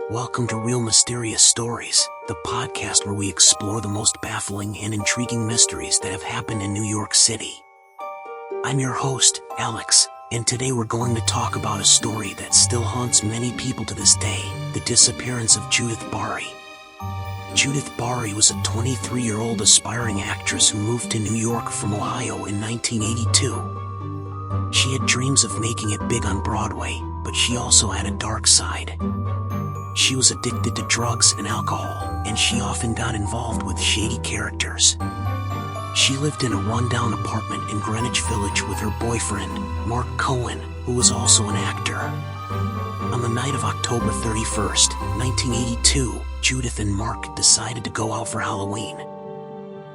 Welcome to Real Mysterious Stories, the podcast where we explore the most baffling and intriguing mysteries that have happened in New York City. I'm your host, Alex, and today we're going to talk about a story that still haunts many people to this day, the disappearance of Judith Bari. Judith Bari was a 23-year-old aspiring actress who moved to New York from Ohio in 1982. She had dreams of making it big on Broadway, but she also had a dark side. She was addicted to drugs and alcohol, and she often got involved with shady characters. She lived in a rundown apartment in Greenwich Village with her boyfriend, Mark Cohen, who was also an actor. On the night of October 31st, 1982, Judith and Mark decided to go out for Halloween.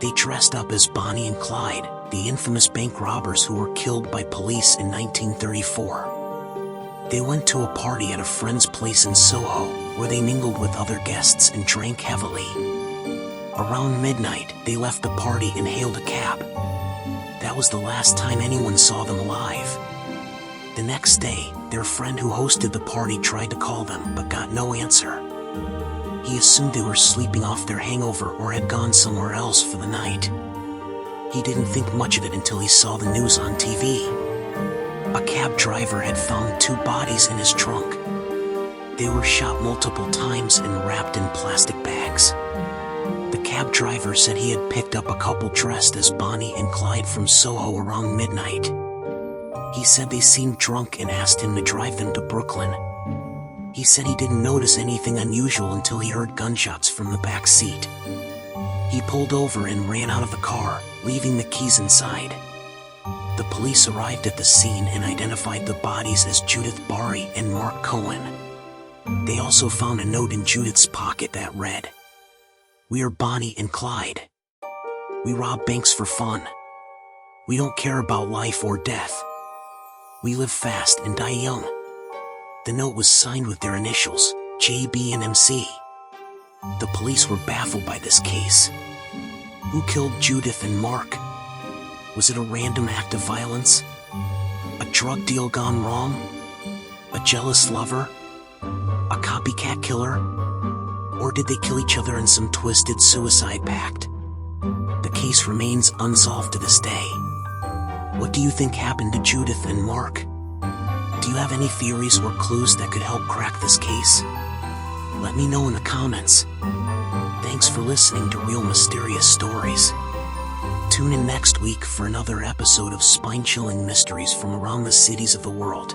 They dressed up as Bonnie and Clyde, the infamous bank robbers who were killed by police in 1934. They went to a party at a friend's place in Soho, where they mingled with other guests and drank heavily. Around midnight, they left the party and hailed a cab. That was the last time anyone saw them alive. The next day, their friend who hosted the party tried to call them but got no answer. He assumed they were sleeping off their hangover or had gone somewhere else for the night. He didn't think much of it until he saw the news on TV. A cab driver had found 2 bodies in his trunk. They were shot multiple times and wrapped in plastic bags. The cab driver said he had picked up a couple dressed as Bonnie and Clyde from Soho around midnight. He said they seemed drunk and asked him to drive them to Brooklyn. He said he didn't notice anything unusual until he heard gunshots from the back seat. He pulled over and ran out of the car, leaving the keys inside. The police arrived at the scene and identified the bodies as Judith Bari and Mark Cohen. They also found a note in Judith's pocket that read, "We are Bonnie and Clyde. We rob banks for fun. We don't care about life or death. We live fast and die young." The note was signed with their initials, JB and MC. The police were baffled by this case. Who killed Judith and Mark? Was it a random act of violence? A drug deal gone wrong? A jealous lover? A copycat killer? Or did they kill each other in some twisted suicide pact? The case remains unsolved to this day. What do you think happened to Judith and Mark? Do you have any theories or clues that could help crack this case? Let me know in the comments. Thanks for listening to Real Mysterious Stories. Tune in next week for another episode of spine-chilling mysteries from around the cities of the world.